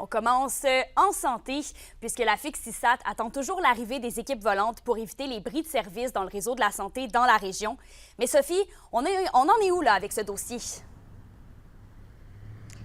On commence en santé, puisque la FIC-CISAT attend toujours l'arrivée des équipes volantes pour éviter les bris de service dans le réseau de la santé dans la région. Mais Sophie, on en est où là avec ce dossier?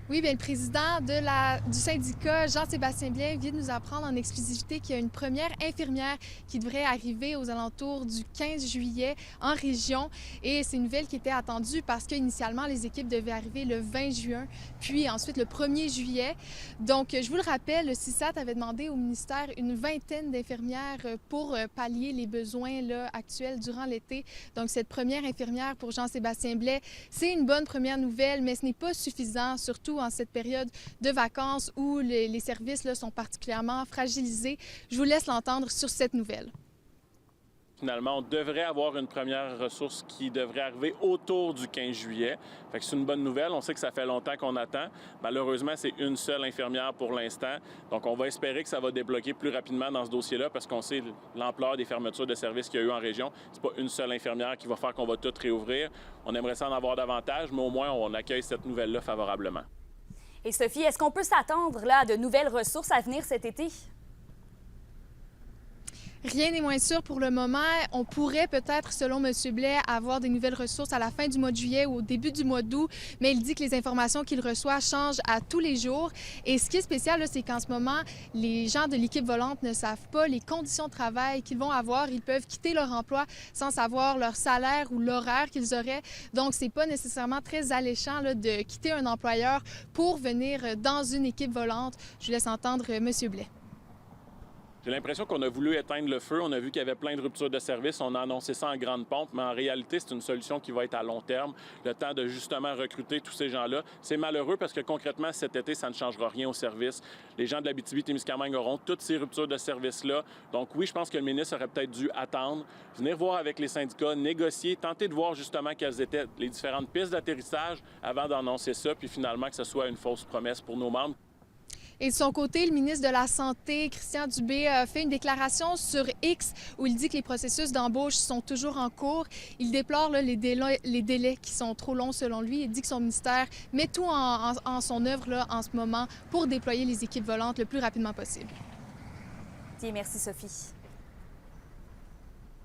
Oui, bien, le président du syndicat, Jean-Sébastien Blais, vient de nous apprendre en exclusivité qu'il y a une première infirmière qui devrait arriver aux alentours du 15 juillet en région. Et c'est une nouvelle qui était attendue parce qu'initialement, les équipes devaient arriver le 20 juin, puis ensuite le 1er juillet. Donc, je vous le rappelle, le CISAT avait demandé au ministère une vingtaine d'infirmières pour pallier les besoins là, actuels durant l'été. Donc, cette première infirmière pour Jean-Sébastien Blais, c'est une bonne première nouvelle, mais ce n'est pas suffisant, surtout en cette période de vacances où les services là, sont particulièrement fragilisés. Je vous laisse l'entendre sur cette nouvelle. Finalement, on devrait avoir une première ressource qui devrait arriver autour du 15 juillet. Fait que c'est une bonne nouvelle. On sait que ça fait longtemps qu'on attend. Malheureusement, c'est une seule infirmière pour l'instant. Donc, on va espérer que ça va débloquer plus rapidement dans ce dossier-là parce qu'on sait l'ampleur des fermetures de services qu'il y a eu en région. C'est pas une seule infirmière qui va faire qu'on va tout réouvrir. On aimerait ça en avoir davantage, mais au moins, on accueille cette nouvelle-là favorablement. Et Sophie, est-ce qu'on peut s'attendre là, à de nouvelles ressources à venir cet été? Rien n'est moins sûr pour le moment. On pourrait peut-être, selon M. Blais, avoir des nouvelles ressources à la fin du mois de juillet ou au début du mois d'août, mais il dit que les informations qu'il reçoit changent à tous les jours. Et ce qui est spécial, c'est qu'en ce moment, les gens de l'équipe volante ne savent pas les conditions de travail qu'ils vont avoir. Ils peuvent quitter leur emploi sans savoir leur salaire ou l'horaire qu'ils auraient. Donc, c'est pas nécessairement très alléchant là, de quitter un employeur pour venir dans une équipe volante. Je vous laisse entendre M. Blais. J'ai l'impression qu'on a voulu éteindre le feu. On a vu qu'il y avait plein de ruptures de service. On a annoncé ça en grande pompe, mais en réalité, c'est une solution qui va être à long terme. Le temps de justement recruter tous ces gens-là. C'est malheureux parce que concrètement, cet été, ça ne changera rien au service. Les gens de l'Abitibi-Témiscamingue auront toutes ces ruptures de service-là. Donc oui, je pense que le ministre aurait peut-être dû attendre, venir voir avec les syndicats, négocier, tenter de voir justement quelles étaient les différentes pistes d'atterrissage avant d'annoncer ça, puis finalement que ce soit une fausse promesse pour nos membres. Et de son côté, le ministre de la Santé, Christian Dubé, a fait une déclaration sur X où il dit que les processus d'embauche sont toujours en cours. Il déplore là, les délais qui sont trop longs selon lui. Il dit que son ministère met tout en son œuvre là, en ce moment pour déployer les équipes volantes le plus rapidement possible. Merci Sophie.